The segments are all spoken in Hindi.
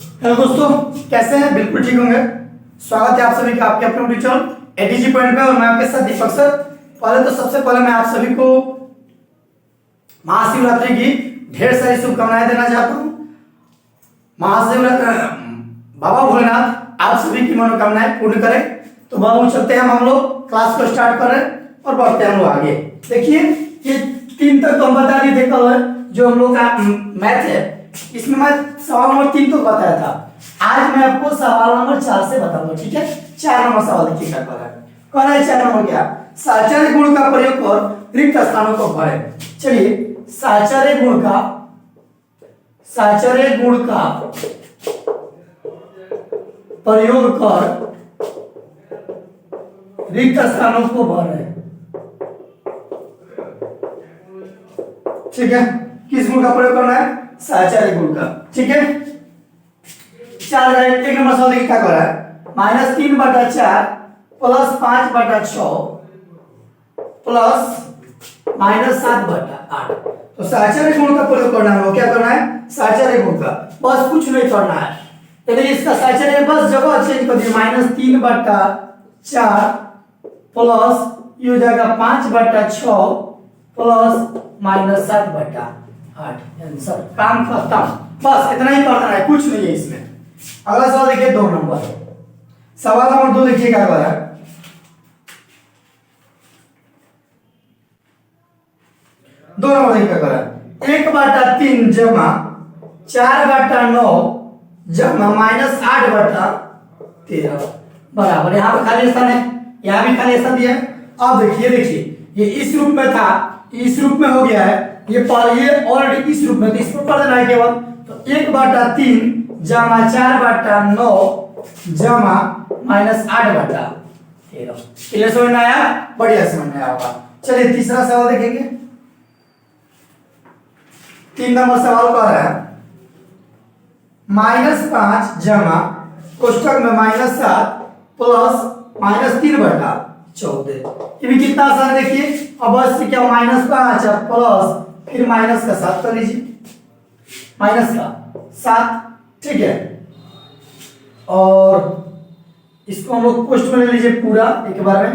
हेलो दोस्तों, कैसे हैं? बिल्कुल ठीक होंगे। स्वागत है आप सभी का आपके अपने चैनल एडीजी पॉइंट पे और मैं आपके साथ दीपक सर। पहले तो सबसे पहले मैं आप सभी को महाशिवरात्रि की ढेर सारी शुभकामनाएं देना चाहता हूँ। महाशिवरात्रि बाबा भोलेनाथ आप सभी की मनोकामनाएं पूर्ण करें। तो बाबू चलते हैं, हम लोग क्लास को स्टार्ट कर रहे हैं और बढ़ते हैं हम लोग आगे। देखिए, ये 3 तक तो हम बता दिए थे कल, जो हम लोग का मैथ है इसमें मैं सवाल नंबर 3 तो बताया था। आज मैं आपको सवाल नंबर 4 से बताऊंगा, ठीक है। 4 नंबर सवाल देखिए क्या कर रहा है। कह रहा है 4 नंबर क्या, साचार्य गुण का प्रयोग कर रिक्त स्थानों को भरें। चलिए, साचार्य गुण का प्रयोग कर रिक्त स्थानों को भरें। ठीक है, किस गुण का प्रयोग करना है? साचार्य गुण का। ठीक है, 4 1 नंबर सवाल देखिए क्या कर रहा है। -3/4 प्लस 5/6 प्लस -7/8। तो साचार्य गुण का प्रयोग करना है। वो क्या करना है? साचार्य गुण का, बस कुछ नहीं करना है। तो इसका साचार्य बस जगह चेंज कर दिए। -3/4 प्लस ये हो जाएगा 5/6 प्लस -7/8। आंसर, काम खत्म। बस इतना ही करना है, कुछ नहीं है इसमें। अगला सवाल देखिए 2 नंबर। सवाल नंबर 2 देखिए क्या कर रहा है। 2 नंबर देखिए क्या कर रहा है। 1/3 जमा 4/9 जमा -8/13 बराबर। यहाँ पे खाली स्थान है, यहाँ भी खाली स्थान दिया है। अब देखिए ये इस रूप में था, इस रूप में हो गया है। ये ऑलरेडी इस रूप में, तो इस पर पढ़ देना है केवल। तो 1/3 जमा 4/9 जमा -8/13। क्लियर समझ में आया? बढ़िया समझ में आया होगा। चलिए तीसरा सवाल देखेंगे। 3 नंबर सवाल कह रहा है -5 जमा कोष्ठक में -7 प्लस -3/14। ये भी कितना आसान है देखिए। अब बस क्या, -5 प्लस फिर माइनस का 7 कर लीजिए, -7। ठीक है, और इसको हम लोग कोष्ठ में ले लीजिए पूरा एक बार में,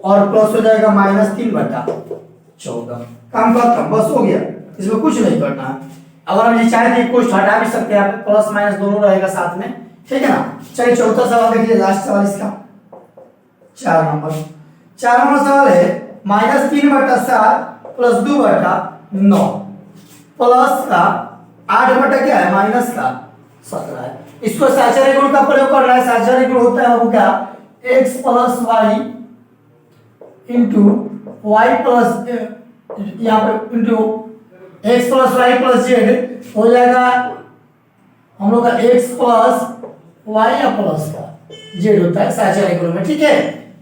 और प्लस हो जाएगा -3/14। काम खत्म, बस हो गया। इसमें कुछ नहीं करना है। अगर हम ये चाहे तो कोष्ठ हटा भी सकते हैं, आप प्लस माइनस दोनों रहेगा साथ में। ठीक है ना। चलिए चौथा सवाल देखिए, लास्ट सवाल इसका 4 नंबर सवाल है। -3/7 प्लस 2/9 प्लस का 8 क्या है, माइनस का 17 है। इसको साचार्य गुण का प्रयोग करना है। साचार्य गुण होता है वो क्या, x plus Y into Y plus, यहाँ पे into x plus Y plus Z हो जाएगा हम लोग का x प्लस वाई या प्लस का जेड होता है साचार्य गुण में। ठीक है,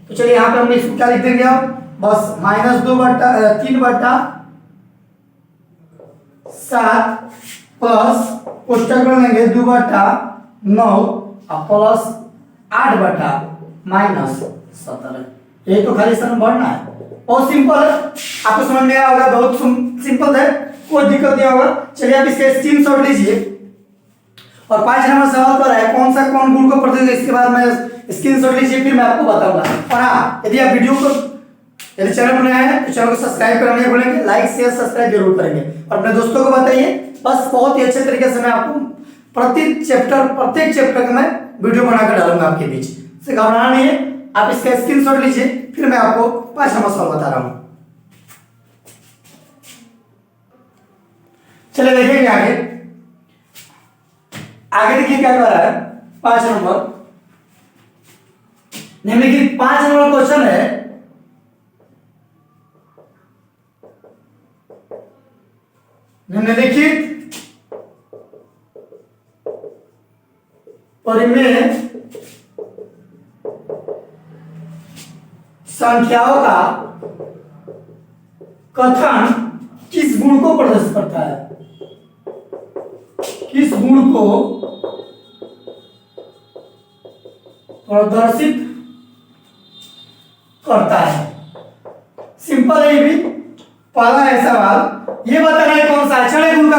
तो चलिए यहाँ पे हम इसको क्या लिख देंगे, हम बस -3/7 प्लस कोष्ठक में लेंगे 2/9 प्लस 8/-17। ये तो खाली स्थान बढ़ना है। बहुत सिंपल है, आपको समझ में आया होगा। बहुत सिंपल है, कोई दिक्कत नहीं होगा। चलिए आप इसके स्क्रीनशॉट लीजिए। और 5 नंबर सवाल कर रहा है कौन गुण को प्रतिनिधित्व, इसके बाद मैं स्क्रीनशॉट लीजिए, फिर मैं आपको बताऊंगा। और हाँ, यदि आप वीडियो को, यदि चैनल पर नए हैं तो चैनल को सब्सक्राइब करना नहीं भूलेंगे। लाइक शेयर सब्सक्राइब जरूर करेंगे और अपने दोस्तों को बताइए। बस बहुत ही अच्छे तरीके से मैं आपको प्रत्येक चैप्टर का मैं वीडियो बनाकर डालूंगा आपके बीच से। घबराना नहीं है, आप इसका स्क्रीनशॉट लीजिए, फिर मैं आपको 5 नंबर सवाल बता रहा हूं। चलिए देखेंगे आगे देखिए क्या कर रहा है। 5 नंबर निम्नलिखित 5 नंबर क्वेश्चन है। निम्नलिखित परिमेय संख्याओं का कथन किस गुण को प्रदर्शित करता है? किस गुण को प्रदर्शित करता है? सिंपल है ये भी। पहला है सवाल, ये बताना है कौन सा साचार्य गुण का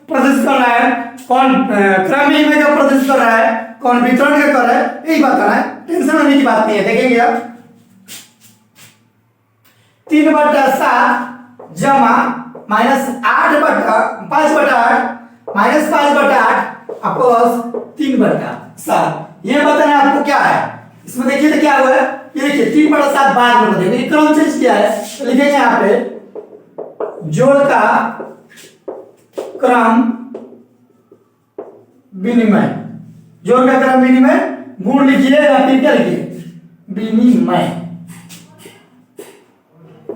प्रदर्शित करना है। कौन क्रम विनिमय का प्रदर्शित कर रहा है, कौन वितरण का कर रहा है, यही बताना है, टेंशन होने की बात नहीं है। देखेंगे आप 3/7 जमा -5/8 -5/8 प्लस 3/7। ये बताना है आपको क्या है इसमें। देखिए तो क्या हुआ है, ये देखिए 3/7 बाद में बताएंगे, ये क्रम चेंज किया है तो लिखेंगे यहाँ पे जोड़ का क्रम विनिमय, जोड़ का क्रम विनिमय, गुण लिखिए या फिर क्या लिखिए विनिमय,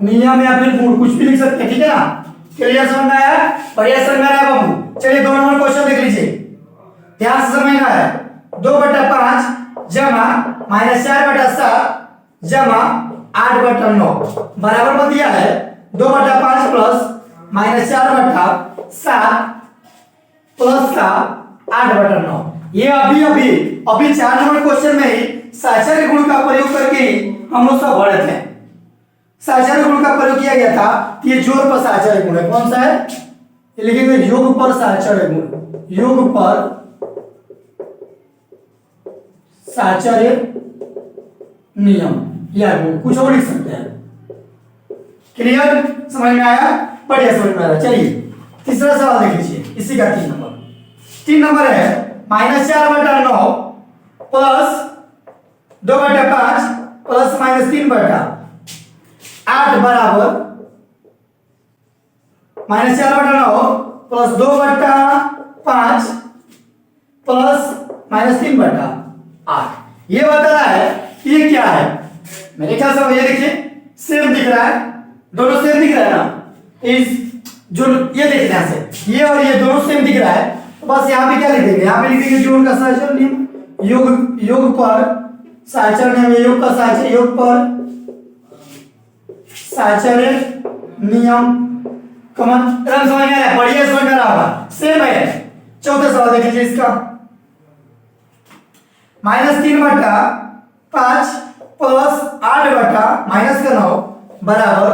नियम या फिर गुण कुछ भी लिख सकते हैं, ठीक है ना। क्लियर समझ में आया, बढ़िया समझ में आया बाबू। चलिए 2 नंबर क्वेश्चन देख लीजिए, ध्यान से समझना है। 2/5 जमा -4/7 जमा 8/9 बराबर में दिया है 2/5 प्लस -4/7 प्लस का 8/9। ये अभी 4 नंबर क्वेश्चन में ही साचार्य गुण का प्रयोग करके ही हम लोग सब पढ़े थे। साचार्य गुण का प्रयोग किया गया था, ये जोड़ पर साचार्य गुण है, कौन सा है, ये लिखेंगे योग पर साचार्य गुण, योग पर साचार्य नियम या गुण, कुछ और लिख सकते हैं। क्लियर समझ में आया, बढ़िया समझ में आया। चलिए तीसरा सवाल देख लीजिए, इसी का 3 नंबर है -4/9 प्लस 2/5 प्लस -3/8 बराबर -4/9 प्लस 2/5 प्लस -3/8। ये बता रहा है ये क्या है, मेरे ख्याल से ये देखिए सेम दिख रहा है, दोनों सेम दिख रहा है ना, इस जो ये देख रहे हैं ये और ये दोनों सेम दिख रहा है, तो बस यहाँ पे क्या लिख देंगे, यहाँ पे लिख देंगे जोड़ का साचार्य नियम, योग पर साचार्य नियम, योग का साचार्य, योग पर साचार्य नियम कमन समझ में आ रहा है, बढ़िया समझ में आ रहा होगा, सेम है। चौथा सवाल देख लीजिए इसका, -3/5 प्लस 8/-9 बराबर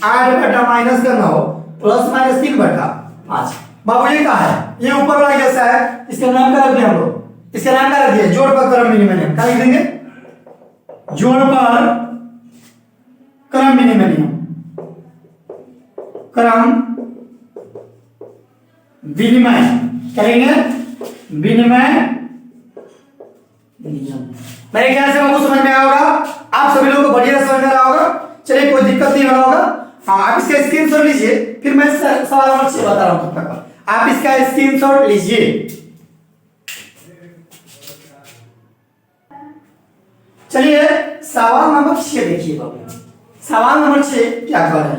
8/-9 प्लस -3/5। बाबू ये कहा है, ये ऊपर वाला कैसा है, इसका नाम क्या रख दिया हम लोग, इसका नाम क्या रख दिया, जोड़ पर क्रम विनिमय नियम। क्या लिख देंगे, जोड़ पर क्रम विनिमय नियम, क्रम विनिमय करेंगे, विनिमय नियम। मेरे ख्याल से आपको समझ में आया होगा, आप सभी लोगों को बढ़िया समझ में आया होगा। चलिए कोई दिक्कत नहीं हो रहा होगा, हाँ आप इसका स्क्रीनशॉट लीजिए, फिर मैं सवाल नंबर 6 बता रहा हूं तब तक आप इसका स्क्रीनशॉट लीजिए। चलिए सवाल नंबर 6 देखिए बाबू, सवाल नंबर 6 क्या कह रहा है,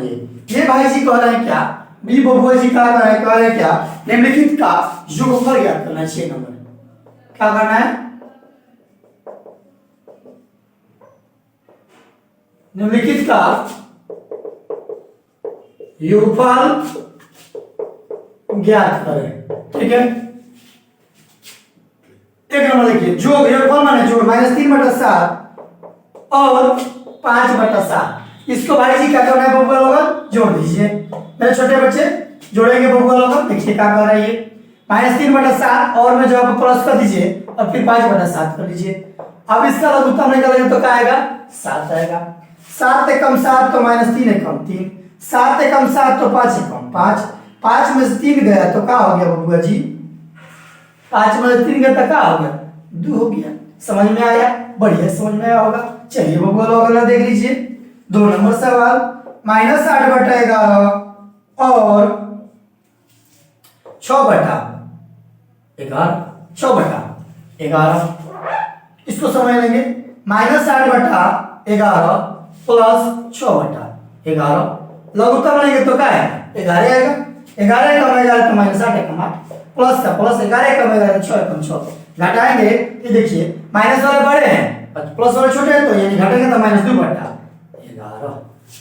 ये भाई जी कह रहे हैं क्या, बी बबुआ जी कह रहे हैं क्या, निम्नलिखित का योगफल ज्ञात करना है। 6 नंबर क्या करना है, निम्नलिखित का योगफल ज्ञात करें, ठीक है। 1 नंबर देखिए, जोड़ योगफल माने जोड़ -3/7 और 5/7, इसको भाई जी क्या करना है बबुआ लोग, जोड़ दीजिए। मेरे छोटे बच्चे जोड़ेंगे बबुआ लोग, देखिए क्या कर रहा है ये, -3/7 और में जब प्लस कर दीजिए और फिर 5/7 कर लीजिए। अब इसका लघुत्तम निकालेंगे तो क्या आएगा, 7 आएगा। 7 एकम 7 तो -3 एकम 3, 7 एकम 7 तो 5 एकम 5, 5 में से 3 गया तो क्या हो गया बबुआ जी, 5 में से 3 गया तो क्या हो गया, 2 हो गया। समझ में आया, बढ़िया समझ में आया होगा। चलिए बबुआ लोग अगला देख लीजिए, 2 नंबर सवाल, -8/11 और 6/11, इसको समझ लेंगे, -8/11 प्लस 6/11, लघुत्तम लेंगे तो क्या है, 11 आएगा, 11 एकम 11 तो -8 एकम 8 प्लस का प्लस 11 एकम 11 6 एकम 6 घटाएंगे, ये देखिए माइनस वाले बड़े हैं प्लस वाले छोटे हैं, तो यानी घटेंगे तो -2/11।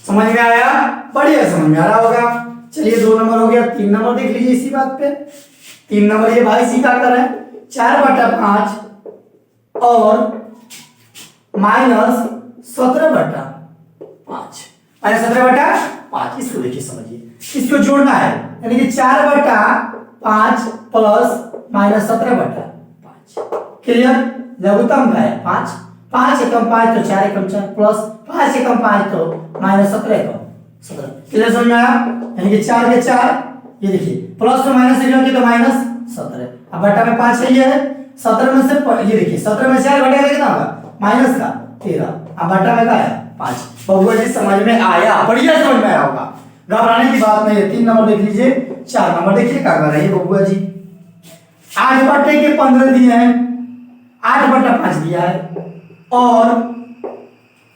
समझ में आया, बढ़िया समझ में आ रहा होगा। चलिए 2 नंबर हो गया, 3 नंबर देख लीजिए इसी बात पे। 3 नंबर ये भाई सी क्या कर रहे हैं, 4/5 और -17/5, -17/5, इसको देखिए समझिए, इसको जोड़ना है, यानी कि 4/5 5 प्लस माइनस 17/5। क्लियर। लघुत्तम का है 5, 5 एकम 5 तो 4 एकम 4 प्लस 5 एकम 5 तो माइनस 17 एकम 17। क्लियर समझ में आया? यानी कि 4 के 4, ये देखिए प्लस में माइनस से तो माइनस 17। अब बटा में 5 है, ये है 17 में से ये देखिए 17 में 4 घटेगा कितना होगा माइनस का 13। अब बटा में क्या है 5। बबुआ जी समझ में आया? बढ़िया समझ में आया होगा, घबराने की बात नहीं है। 3 नंबर देख लीजिए, 4 नंबर देखिए क्या कर रहे हैं बबुआ जी। 8 बटे के 15 दिए हैं, 8/5 दिया है और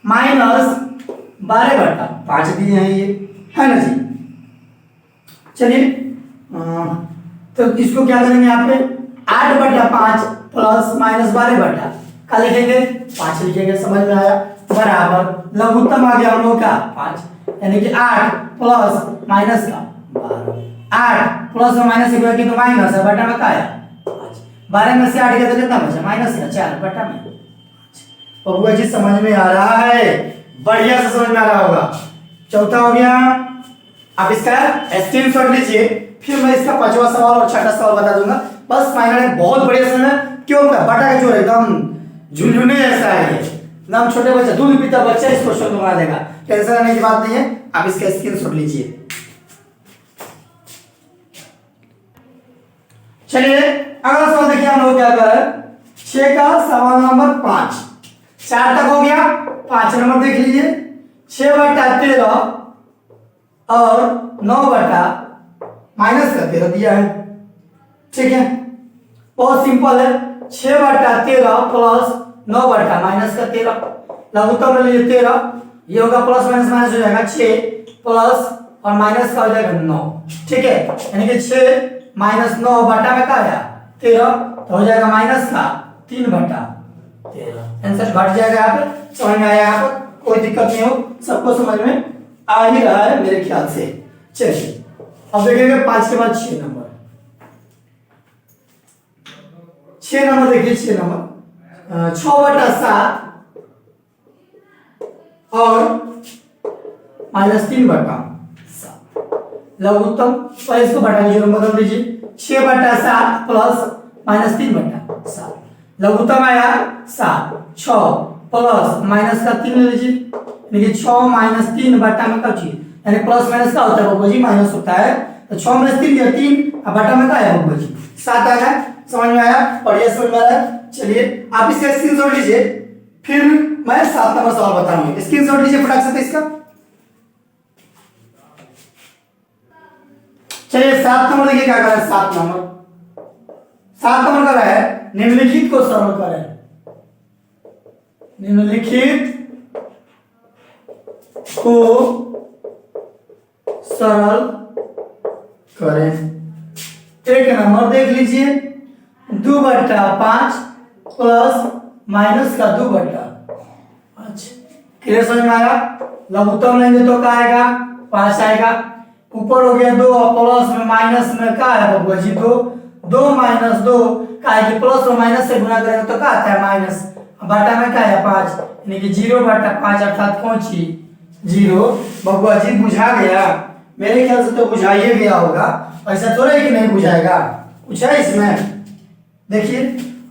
माइनस 12/5 दिए हैं, ये है ना जी। चलिए तो इसको क्या करेंगे यहाँ पे 8/5 प्लस माइनस 12 का लिखेंगे 5 लिखेंगे। समझ में आया? बराबर लघुत्तम आ गया हम लोग का 5, यानी कि 8 प्लस माइनस का 12। 8 प्लस और माइनस एक तो माइनस है, बटा में क्या है 5। 12 में से 8 गया तो कितना बचा माइनस का 4 बटा में 5। बबुआ जी समझ में आ रहा है? बढ़िया से समझ में आ रहा होगा। चौथा हो गया। आप इसका स्क्रीनशॉट लीजिए, फिर मैं इसका 5वां सवाल और 6ठा सवाल बता दूंगा। बस फाइनल है, बहुत बढ़िया समझ में। क्यों का बटा का जोड़ एकदम झुनझुने जैसा है, ये एकदम छोटे बच्चे दूध पीता बच्चा इस क्वेश्चन को बना देगा। टेंशन लेने की बात नहीं है, आप इसका स्क्रीनशॉट लीजिए। चलिए अगला सवाल देखिए हम लोग क्या कर रहे हैं। 6 का सवाल नंबर 5, 4 तक हो गया। 5 नंबर देख लीजिए। 6/13 और 9 माइनस का 13 दिया है। ठीक है, बहुत सिंपल है। 6/13 प्लस 9 माइनस का 13, लघुत्तम ले लीजिए 13, ये होगा प्लस माइनस माइनस हो जाएगा 6 प्लस और माइनस का हो जाएगा 9। ठीक है, यानी कि 6 माइनस 9 बटा में क्या आया 13, तो हो जाएगा माइनस का 3/13। आंसर घट जाएगा यहाँ पे। समझ में आया? यहाँ पर कोई दिक्कत नहीं हो, सबको समझ में आ ही रहा है मेरे ख्याल से। चलिए अब देखेंगे 5 के बाद 6 नंबर। 6 नंबर देखिए, 6 नंबर 6/7 और माइनस 3/7 लघुत्तम। तो इसको बटा जीरो बदल दीजिए। 6/7 प्लस माइनस 3/7 लघुत्तम आया 7, 6 प्लस माइनस का 3 ले लीजिए, यानी 6 माइनस 3 बटा में क्या चीज, यानी प्लस माइनस का होता है बब्बू जी माइनस होता है। तो 6 माइनस 3 दिया 3, अब बटा में क्या है बब्बू जी 7 आ गया। समझ में आया? बढ़िया समझ में आया। चलिए आप इसका स्क्रीनशॉट लीजिए, फिर मैं 7 नंबर सवाल बताऊंगा। स्क्रीनशॉट लीजिए फटाक से इसका। चलिए 7 नंबर देखिए क्या कर रहा है। 7 नंबर कर रहा है निम्नलिखित को सरल करें। निम्नलिखित को सरल करें। 1 नंबर देख लीजिए, 2/5 प्लस माइनस का 2/5। क्लियर समझ में आया? लघुत्तम लेंगे तो क्या आएगा 5 आएगा। ऊपर हो गया 2 और प्लस में माइनस में क्या है बबुआ जी 2, 2 माइनस 2 का है कि प्लस और माइनस से गुणा करेंगे तो क्या आता है माइनस, बटा में क्या है 5, यानी कि 0/5 अर्थात कौन सी 0। बबुआ जी बुझा गया? मेरे ख्याल से तो बुझा ही गया होगा, ऐसा थोड़ा है कि नहीं बुझाएगा, कुछ है इसमें। देखिए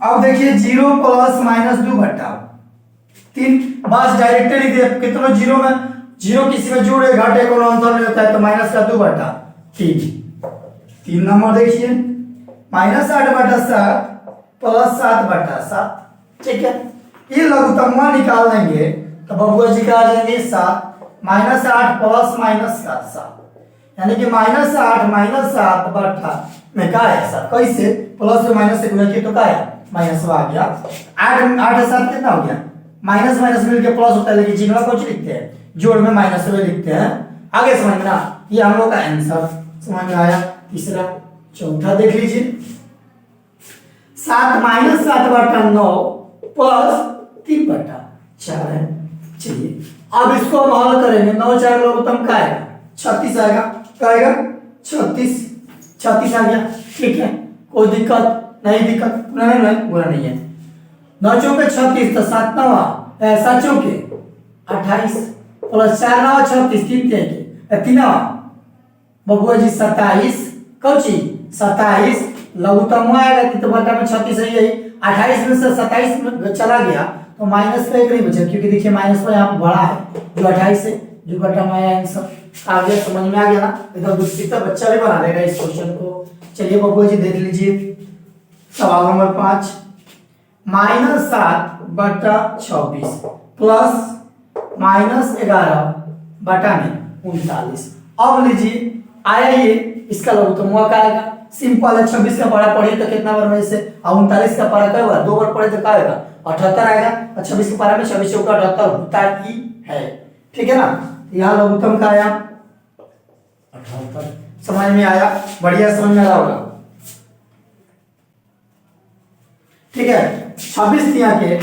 अब देखिए 0 प्लस माइनस 2/3 बस डायरेक्टली लिख दिया। कितना 0 में 0 किसी में जोड़े घाटे कोनो अंतर नहीं होता है, तो माइनस का 2/3। 3 नंबर देखिए माइनस 8/7 प्लस 7/7। ठीक है, ये लघुत्तम निकाल देंगे तो बबुआ जी का आ जाएंगे 7 माइनस 8 प्लस माइनस का 7, यानी कि माइनस 8 माइनस 7 बटा में क्या है 7। कैसे प्लस और माइनस से गुणा किया तो क्या है माइनस आ गया। 8 8 और 7 कितना हो गया, माइनस माइनस मिलके प्लस होता है, लेकिन चिन्ह कुछ लिखते हैं जोड़ में माइनस में लिखते हैं। आगे समझना, ये हम लोग का आंसर समझ में आया। तीसरा चौथा देख लीजिए 7 माइनस 7/9 प्लस 3/4 है। चलिए अब इसको हम हल करेंगे। 9 4 लघुत्तम का आएगा 36 आएगा। क्या आएगा 36 आ गया। ठीक है, कोई दिक्कत नहीं, दिक्कत बुरा नहीं है। 9 चौके 36 तो 7 9 7 चौके 28 प्लस 4 9 36 3 3 बबुआ जी 27 कौची 27, लघुत्तम आएगा तो बटा में 36 है यही। 28 में से 27 में चला गया तो माइनस का एक नहीं बचा, क्योंकि देखिए माइनस का यहाँ बड़ा है जो 28 है, जो बटा में आया आंसर। आगे समझ में आ गया ना, एकदम दूसरी तो बच्चा भी बना लेगा इस क्वेश्चन को। चलिए बबुआ जी देख लीजिए सवाल नंबर 5, -7 बटा 26 प्लस -11 बटा में 39। अब लीजिए आया ये, इसका लघुत्तम का आएगा, सिंपल है। 26 का पारा पढ़िए तो कितना बार में से, और 39 का पारा क्या होगा, 2 बार पढ़े तो क्या आएगा 78 आएगा, और 26 के पारा में 26 चौका 78 होता ही है, ठीक है ना। यहाँ लघुत्तम का आया 78, समझ में आया, बढ़िया समझ में आ रहा होगा, ठीक है। 26 यहाँ के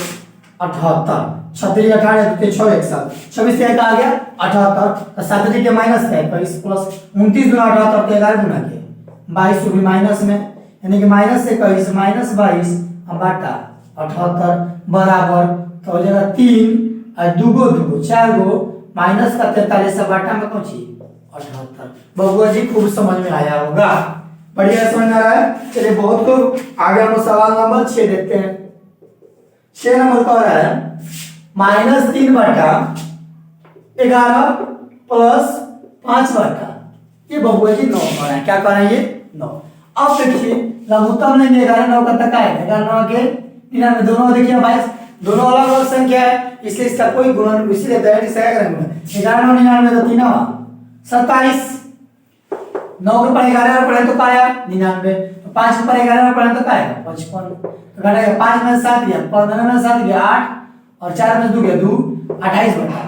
78, 36 18 तो 6 एक साथ, 26 यहाँ का आ गया 78, 7 के माइनस का 21 प्लस 29 गुना 78 के 11 गुना के 22 भी माइनस में, यानी कि -21 -22 बटा 78 बराबर तो हो जाएगा 3 और 2 गो 2 4 गो माइनस का 43 बटा में पहुंची 78। बबुआ जी खूब समझ में आया होगा, बढ़िया समझ में आ रहा है। चलिए बहुत खूब, आगे हम सवाल नंबर 6 देखते हैं। 6 नंबर का है -3 बटा 11 प्लस 5 बटा, ये बबुआ जी 9 कर रहे हैं, क्या कर रहे हैं ये 9। अब देखिए लघुत्तम लेंगे 11 9 का तक आएगा, 11 9 के 99, दोनों देखिए 22, दोनों अलग अलग संख्या है इसलिए इसका कोई गुणन, इसीलिए डायरेक्ट से करेंगे 11 9 99 तो 3 27, 9 के पर 11 पढ़े तो क्या आया 99, 5 के पर 11 पढ़े तो क्या आएगा 55, तो घटाएगा 5 में 7 गया, 15 में 7 गया 8 और 4 में 2 गया 2, 28 बटा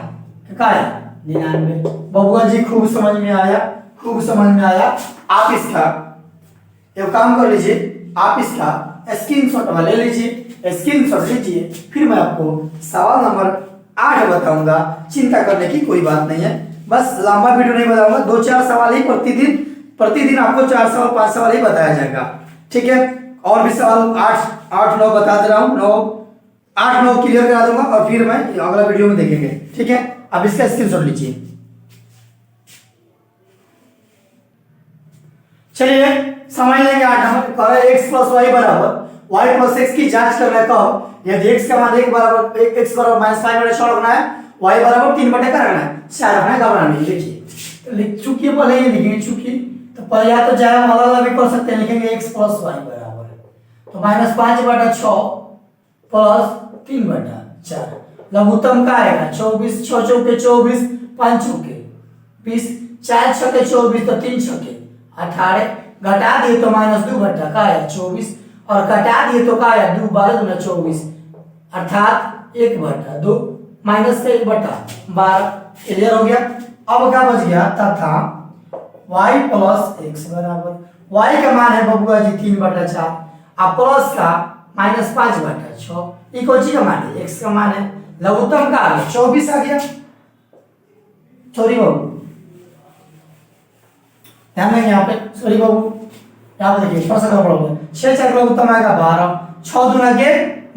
क्या आया 99। बबुआ जी खूब समझ में आया, खूब समझ में आया। आप इसका एक काम कर लीजिए, आप इसका स्क्रीनशॉट ले लीजिए, स्क्रीनशॉट लीजिए, फिर मैं आपको सवाल नंबर 8 बताऊंगा, चिंता करने की कोई बात नहीं है। बस लंबा वीडियो नहीं बताऊंगा, 2-4 सवाल ही प्रतिदिन आपको 4 सवाल 5 सवाल ही बताया जाएगा, ठीक है। और भी सवाल 8 9 बता दे रहा हूँ, 8 9 क्लियर करा दूंगा और फिर मैं अगला वीडियो में देखेंगे, ठीक है। अब इसका स्क्रीनशॉट लीजिए। चलिए समझ लेंगे 8 नंबर, x प्लस वाई बराबर y प्लस x की जांच कर रहे हैं कब, यदि x का मान 1 बराबर x बराबर -5 बटे 6 रखना है, y बराबर 3 बटे का रखना है, 4 रखना है, घबराना नहीं। देखिए लिख चुकी है, पहले ही लिखेंगे चुकी, तो पहले या तो जाए हम अलग भी कर सकते हैं, लिखेंगे x प्लस वाई बराबर तो -5 बटा 6 प्लस 3 बटा 4, लघुत्तम का आएगा 24, 6 चौके 24, 5 चौके 20, 4 छके 24 तो 3 छके 18, घटा दिए तो -2 बटा का आया 24 और घटा दिए तो का आया 2 12 गुना 24 अर्थात 1 बटा 2 माइनस का 1 बटा 12, क्लियर हो गया। अब क्या बच गया, तथा y प्लस x बराबर, y का मान है बबुआ जी 3 बटा 4 और प्लस का -5 बटा 6, ये कौन सी का मान है, x का मान है, लघुत्तम का आ गया 24 आ गया, सॉरी बाबू ध्यान देंगे यहाँ पे, सॉरी बाबू यहाँ पे देखिए थोड़ा सा गड़बड़ हो गया, 6 4 लघुत्तम आएगा 12, 6 दूना के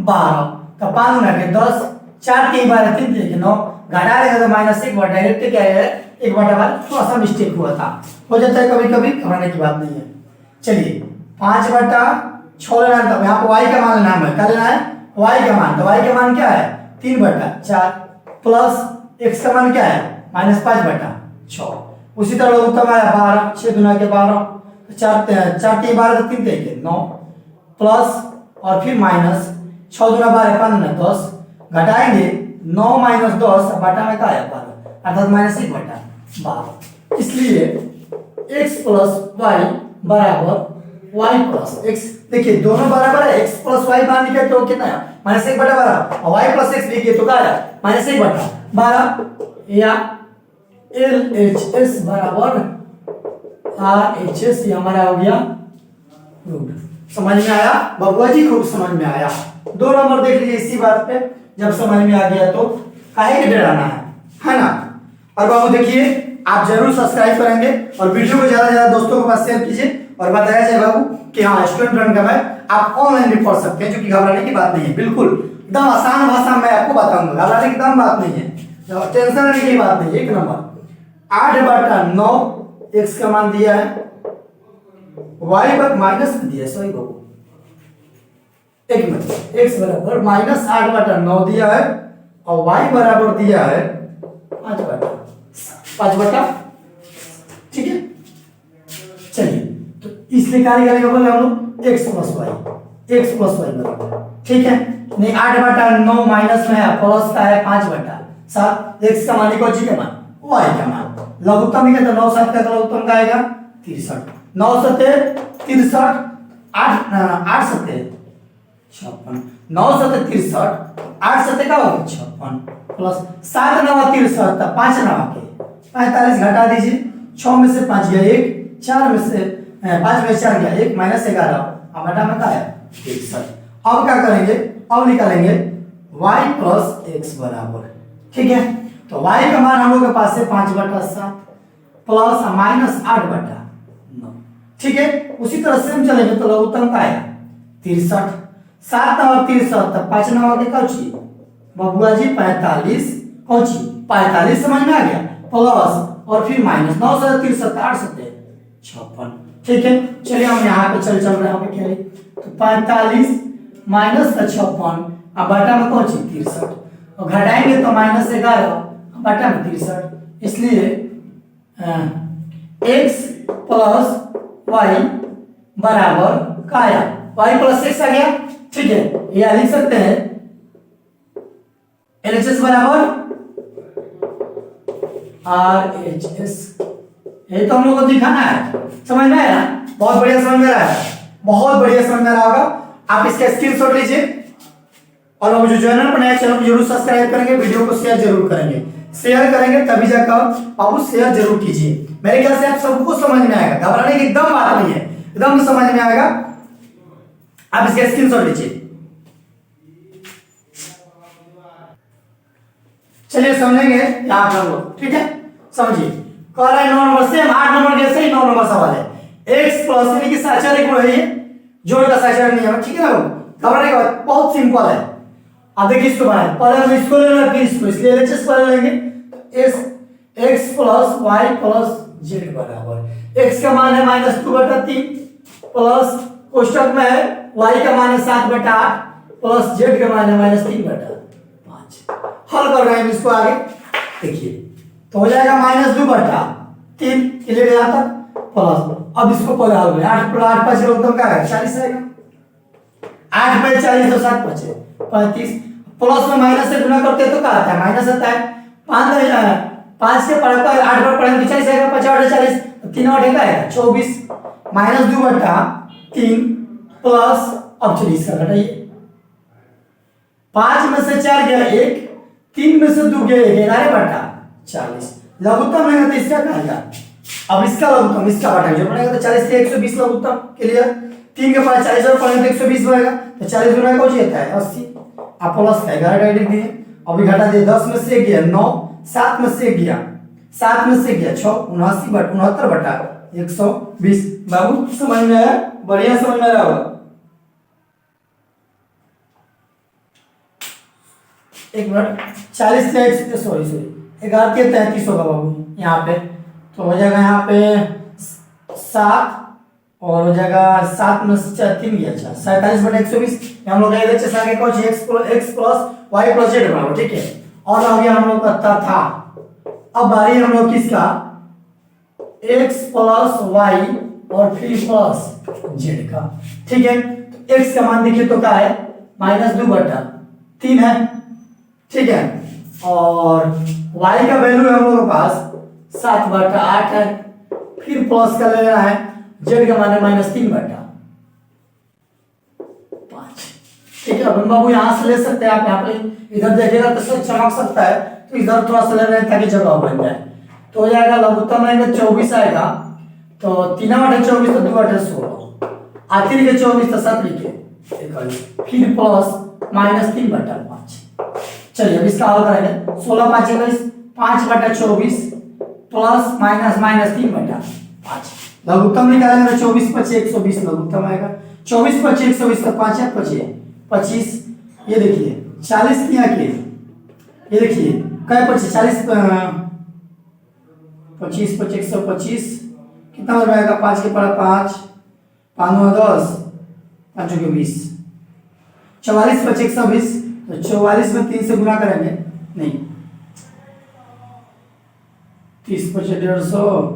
12 तो 5 दूना के 10, 4 3 12 3 3 9, घटा देगा तो -1 बटा, डायरेक्ट क्या है 1 बटा 12, थोड़ा सा मिस्टेक हुआ था, हो जाता है कभी कभी, घबराने की बात नहीं है। चलिए 5 बटा 6 लेना है, यहाँ पे y का मान लेना है, क्या लेना है y का मान, तो y का मान क्या है 3 बटा 4 प्लस x का मान क्या है -5 बटा 6, उसी तरह लघुत्तम आया 12, 6 दूना के 12, 4 3 12 3 के 9 प्लस और फिर माइनस 6 दूना 12 5 दूना 10, घटाएंगे 9 माइनस 10 बटा में क्या आया 12 अर्थात -1 बटा 12, इसलिए x प्लस y बराबर y प्लस x, देखिए दोनों बराबर है, x प्लस y मान लिखे तो कितना है -1 बटा 12 और y प्लस x लिखिए तो क्या आया -1 बटा 12, या LHS बराबर RHS, ये हमारा हो गया रूट। समझ में आया बबुआ जी, खूब समझ में आया। 2 नंबर देख लीजिए इसी बात पे, जब समझ में आ गया तो काहे के डराना है ना। और बाबू देखिए आप जरूर सब्सक्राइब करेंगे और वीडियो को ज्यादा से ज्यादा दोस्तों के पास शेयर कीजिए और बताया जाए बाबू कि हाँ स्टूडेंट रन का मैं आप ऑनलाइन भी पढ़ सकते हैं, जो कि घबराने की बात नहीं है, बिल्कुल एकदम आसान भाषा में मैं आपको बताऊंगा, घबराने की एकदम बात नहीं है, टेंशन लेने की बात नहीं है। 1 नंबर 8 बटा 9 x का मान दिया है वाई पर माइनस में दिया, सॉरी बाबू, एक मिनट, एक्स बराबर -8/9 दिया है और वाई बराबर दिया है 5/, ठीक है। चलिए तो इसलिए क्या निकालेंगे बोले हम लोग x प्लस वाई बराबर, ठीक है। नहीं 8/9 माइनस में है, प्लस का है 5/7, x का मान इक्वल का मान y का मान, लघुत्तम ही कहते 9 7 का लघुत्तम का आएगा 63, 9 7 63, 8 8 7 56, 9 7 63, 8 7 का होगा 56 प्लस 7 9 63, 5 9 के 45 घटा दीजिए, 6 में से 5 गया 1, 4 में से 5 में 4 गया 1, -11, अब घटा में का है 63। अब क्या करेंगे, अब निकालेंगे y प्लस एक्स बराबर, ठीक है। तो y का मान हम लोग के पास है 5/7 प्लस -8/9, ठीक है। उसी तरह से हम चलेंगे तो लघुत्तम का है 63, 7 9 63, 5 9 के कौची बबुआ जी 45, कौची 45 समझ में आ गया, प्लस और फिर माइनस 9 7 63 8 7 56, ठीक है। चलिए हम यहाँ पे चल रहे हैं, क्या है तो 45 माइनस 56, अब बटा में कौची 63 और घटाएंगे तो -11 बटा में 63, इसलिए x प्लस वाई बराबर का आया y प्लस एक्स आ गया, ठीक है। या लिख सकते हैं LHS बराबर RHS, ये तो हम लोग को दिखाना है, समझ में आया, बहुत बढ़िया समझ में आ रहा है, बहुत बढ़िया समझ में आ रहा होगा। आप इसका स्क्रीनशॉट लीजिए और हम जो चैनल पर नया चैनल को जरूर सब्सक्राइब करेंगे, वीडियो को शेयर जरूर करेंगे, शेयर करेंगे तभी जाकर आप उस शेयर जरूर कीजिए। मेरे ख्याल से आप सबको समझ में आएगा, घबराने की एकदम बात नहीं है, एकदम समझ में आएगा। आप इसका स्क्रीनशॉट लीजिए। चलिए समझेंगे यहाँ पर हम लोग, ठीक है, समझिए। कह रहा है 9 नंबर सेम 8 नंबर जैसे ही 9 नंबर सवाल है, x प्लस यानी कि साचार्य गुण है, ये जोड़ का साचार्य नहीं है, ठीक है ना। घबराने का बहुत सिंपल है। अब देखिए इसको बनाए, पहले हम इसको ले लेंगे फिर इसको, इसलिए एलएचएस पहले लेंगे। s x plus y plus z बराबर x का मान है -2/3 प्लस कोष्टक में है y का मान है 7/8 प्लस z का मान है -3/5। हल कर रहे हैं इसको आगे, देखिए तो हो जाएगा -2/3 क्लियर यहां तक प्लस, अब इसको पहले हल करें 8 + 8 5 लघुत्तम का है 40 आएगा, 8 में 40 तो 7 बचे 35, प्लस में माइनस से गुना करते तो क्या आता है माइनस आता है, 5 के पढ़ा पर 8 पर पढ़ेंगे तो 40 आएगा, 5 8 40 तो 3 8 का आएगा 24 -2/3 प्लस, अब चलिए इसका घटाइए, 5 में से 4 गया 1, 3 में से 2 गया 11/40, लघुत्तम नहीं तो इसका क्या आएगा, अब इसका लघुत्तम इसका बटा जो बनेगा तो 40 से 120 लघुत्तम क्लियर, 3 के पास 40 और पढ़ेंगे तो 120 बनेगा, तो 40 गुना कौन सी आता है 80, आप प्लस का 11 डायरेक्ट दिए, अभी घटा दिए 10 में से 1 गया 9, 7 में से 1 गया 7 में से 1 गया 6, 69/120। बाबू समझ में आया, बढ़िया समझ में आ रहा होगा। एक मिनट, 40 से 1 सॉरी 11 के 33 होगा बाबू यहाँ पे, तो हो जाएगा यहाँ पे 7 और हो जाएगा 7 में से 3 गया, अच्छा 47/120। हम लोग एलएचएस आगे कुछ x plus y plus z बराबर, ठीक है। और आगे हम लोग करता था, अब बारी हम लोग किसका x प्लस y और फिर प्लस z का, ठीक है। तो x का मान देखिए तो क्या है -2/3 है, ठीक है, और y का वैल्यू है हम लोग के पास 7/8 है, फिर प्लस का ले लेना है, z का मान है -3/5, ठीक है। अब बाबू यहाँ से ले सकते हैं, आप यहाँ पे इधर देखिएगा तो चमक सकता है, तो इधर थोड़ा सा ले रहे हैं ताकि जगह बन जाए, तो हो जाएगा लघुत्तम आएगा 24 आएगा, तो 3/24 तो 2/16, आखिर के 24 तो 7 लिखे, फिर प्लस -3/5। चलिए अब इसका हल करेंगे, 16 5 21 5/24 प्लस माइनस 3/5, लघुत्तम निकालेंगे तो 24 5 120 लघुत्तम आएगा, 24 5 120 तो 5 है 25, ये देखिए 40 की यहाँ के, ये देखिए क्या 40 25 5 125 कितना हो जाएगा, 5 के पढ़ा 5 पाँच नौ 10, पाँचों के 20, 44 बचे 120, तो 44 में 3 से गुना करेंगे, नहीं 30 बचे 150,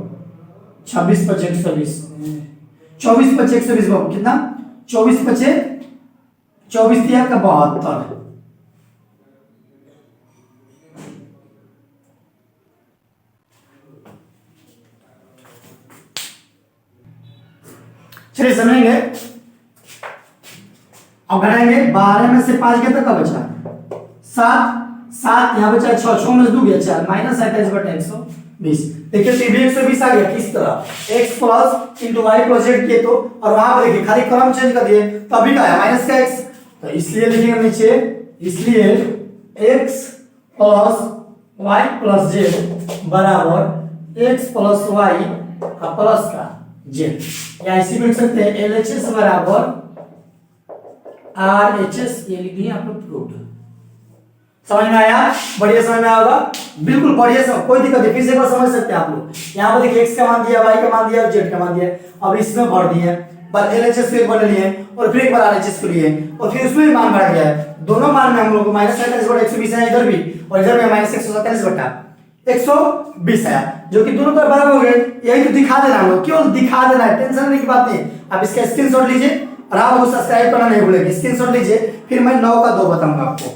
26 बचे 120, 24 बचे 120 बाबू कितना, 24 बचे 24 दिया का 72, चलिए समझेंगे। अब घटाएंगे, 12 में से 5 गया तो क्या बचा, 7, 7 यहाँ बचा 6, 6 में से 2 गया 4, माइनस 27/120। देखिए तो भी 120 आ गया, किस तरह x plus into Y plus Z किए तो, और वहां पर देखिए खाली क्रम चेंज कर दिए तो अभी का आया माइनस का x, तो इसलिए लिखेंगे नीचे, इसलिए x plus Y plus Z बराबर x प्लस वाई प्लस का जेड, या इसी में लिख सकते हैं LHS बराबर RHS, ये लिख दिए आप लोग प्रूव्ड। समझ में आया, बढ़िया समझ में आया होगा, बिल्कुल बढ़िया समझ, कोई दिक्कत नहीं, फिर से एक बार समझ सकते हैं आप लोग। यहाँ पर देखिए x का मान दिया, y का मान दिया और z का मान दिया, अब इसमें भर दिए, पर LHS को एक बार लिए और फिर एक बार RHS को लिए और फिर उसमें भी मान बढ़ा गया है, दोनों मान में हम लोग को -47/120 है इधर भी और इधर में -147/120 आया, जो कि दोनों तरफ बराबर हो गए। यही तो दिखा देना हम लोग, केवल दिखा देना है, टेंशन लेने की बात नहीं। आप इसका स्क्रीनशॉट लीजिए और आप लोग सब्सक्राइब करना नहीं भूलेंगे, स्क्रीनशॉट लीजिए, फिर मैं 9 का 2 बताऊंगा आपको।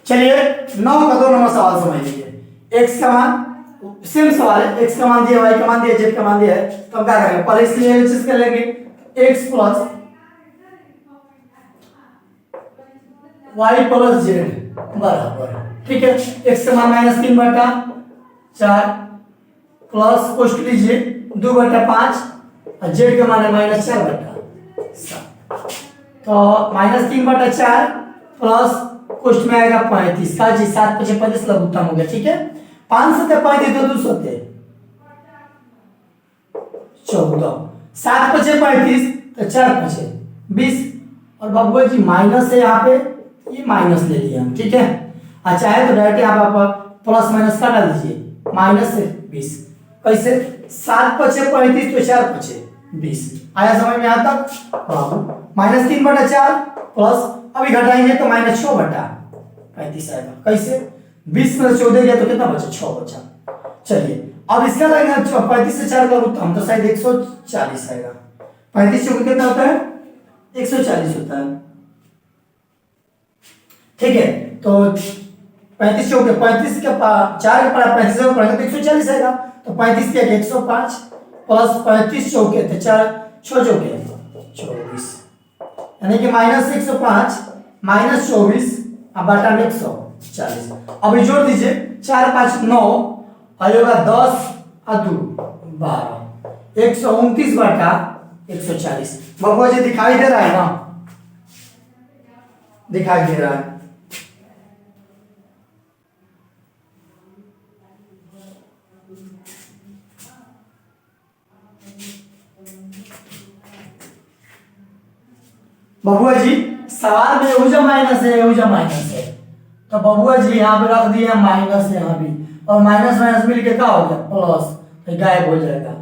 चलिए 9 का 2 नंबर सवाल समझ लीजिए। x का मान, सेम सवाल है, x का मान दिया, y का मान दिया, z का मान दिया है, तो हम क्या करेंगे, पहले इसलिए एलएचएस कर लेंगे, x plus y plus z बराबर, ठीक है, x का मान -3/4 प्लस पोस्ट लीजिए 2/5 और z का मान है -4/7, तो -3/4 प्लस कोष्ट में आएगा 35 का जी, 7 × 35 लघुत्तम हो गया, ठीक है, 5 × 35 तो 200 14, 7 × 35 तो 4 × 20, और बाबू जी माइनस है यहाँ पे, ये माइनस ले लिया हम, ठीक है, अच्छा है तो डायरेक्ट यहाँ पर प्लस माइनस का डाल दीजिए, -20, कैसे, 7 × 35 तो 4 × 20, आया समझ में यहाँ तक बाबू, -3/4 प्लस अभी घटाएंगे तो -6/35 आएगा, कैसे, 20 में 14 गया तो कितना बचा, 6 बचा। चलिए अब इसका लगेगा 35 से 4 का उत्तम तो शायद 140 आएगा, 35 चौके कितना होता है, 140 होता है, ठीक है, तो 35 चौके 35 के 4 के पड़ा 35 को पढ़ेंगे तो 140 आएगा, तो 35 के 105 प्लस 35 चौके थे 4 6 चौके 24, यानी कि -105 -24 अब बटा 140, अभी जोड़ दीजिए 4 5 9 और होगा 10 और 2 12, 129/140। बबुआ जी दिखाई दे रहा है ना, दिखाई दे रहा है, बबुआ जी सवाल में ऊर्जा माइनस है, ऊर्जा माइनस है, तो बबुआ जी यहाँ पे रख दिया माइनस, यहाँ भी, और माइनस माइनस मिलके क्या हो गया प्लस, तो गायब हो जाएगा,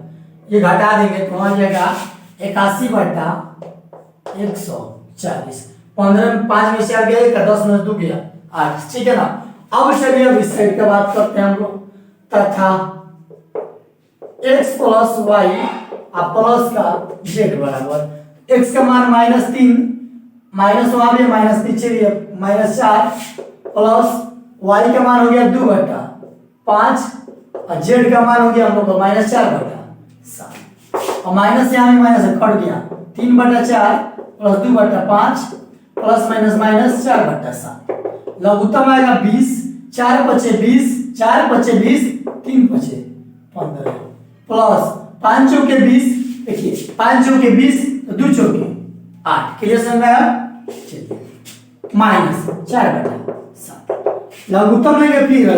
ये घटा देंगे तो आ जाएगा 81/140, 15 में 5 में से आ गया 10 में 2 गया 8, ठीक है ना। अब चलिए अब इस साइड का बात करते हैं हम लोग, तथा x प्लस वाई प्लस का z बराबर, x का मान -3 माइनस वहां भी -3 चलिए -4 प्लस y का मान हो गया 2/5 और z का मान हो गया हम लोग को -4/7, और माइनस यहाँ में माइनस कट गया 3/4 प्लस 2/5 प्लस माइनस 4/7, लघुत्तम आएगा 20, 4 बचे 20, 4 बचे 20, 3 बचे 15 प्लस 5 चौके 20, देखिए 5 चौके 20 तो 2 चौके 8, क्लियर समझ में आया, चलिए -4/7 लघुत्तम लेंगे, फिर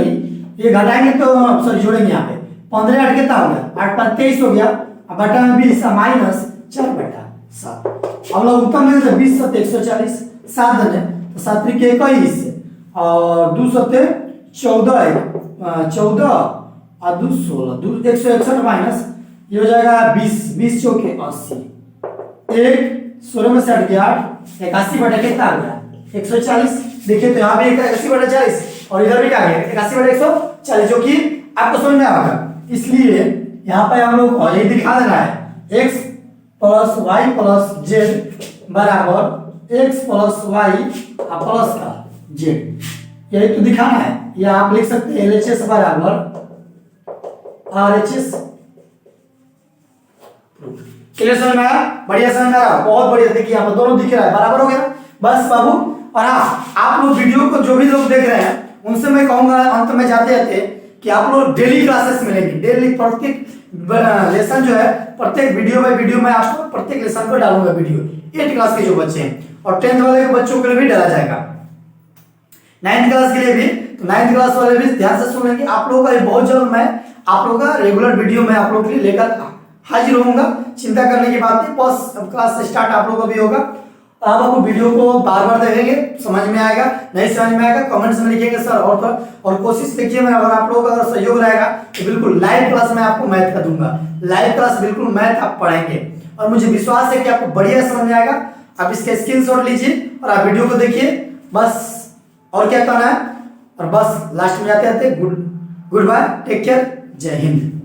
ये घटाएंगे तो सॉरी जोड़ेंगे यहाँ पे 15 8 कितना हो गया 8 5 23 हो गया, अब बटा में 20 -4/7, अब लघुत्तम लेंगे तो 20 7 140, 7 है तो 7 3 21 और 2 7 14 14 और 2 16 161 ये हो जाएगा 20, 20 चौके 80, एक 16 में से 8 गया 8, 81 बटा कितना आ गया 140। देखिए तो यहाँ भी 81 बटा 40 और इधर भी क्या आ गया 81 बटा 140, जो कि आपको समझ में आएगा। इसलिए यहाँ पे हम लोग को ये दिखा देना है x plus Y plus Z बराबर x प्लस वाई प्लस का जेड, यही तो दिखाना है। या आप लिख सकते हैं LHS बराबर RHS। क्लियर समझ में आया? बढ़िया समझ में आ रहा? बहुत बढ़िया। देखिए यहाँ पर दोनों दिख रहा है, बराबर हो गया बस बाबू। और हाँ, आप लोग वीडियो को जो भी लोग देख रहे हैं उनसे मैं कहूंगा अंत में जाते जाते कि आप लोग डेली क्लासेस मिलेंगी, डेली प्रत्येक लेसन जो है प्रत्येक वीडियो बाय वीडियो में आपको प्रत्येक लेसन को डालूंगा वीडियो। 8 क्लास के जो बच्चे हैं और 10th वाले के बच्चों के लिए भी डाला जाएगा, 9th क्लास के लिए भी। तो 9th क्लास वाले भी ध्यान से सुनेंगे। आप लोगों का ये बहुत जल्द मैं आप लोगों का रेगुलर वीडियो में आप लोगों के लिए लेकर हाजिर होऊंगा, चिंता करने की बात नहीं। फर्स्ट क्लास स्टार्ट आप लोगों का भी होगा। आप आपको वीडियो को बार बार देखेंगे, समझ में आएगा, नहीं समझ में आएगा कमेंट्स में लिखेंगे सर और कोशिश देखिए मैं अगर आप लोगों का अगर सहयोग रहेगा तो बिल्कुल लाइव क्लास में आपको मैथ का दूंगा, लाइव क्लास बिल्कुल मैथ आप पढ़ाएंगे और मुझे विश्वास है कि आपको बढ़िया समझ में आएगा। आप इसके स्क्रीनशॉट लीजिए और आप वीडियो को देखिए बस। और क्या कहना है, और बस लास्ट में जाते गुड बाय, टेक केयर, जय हिंद।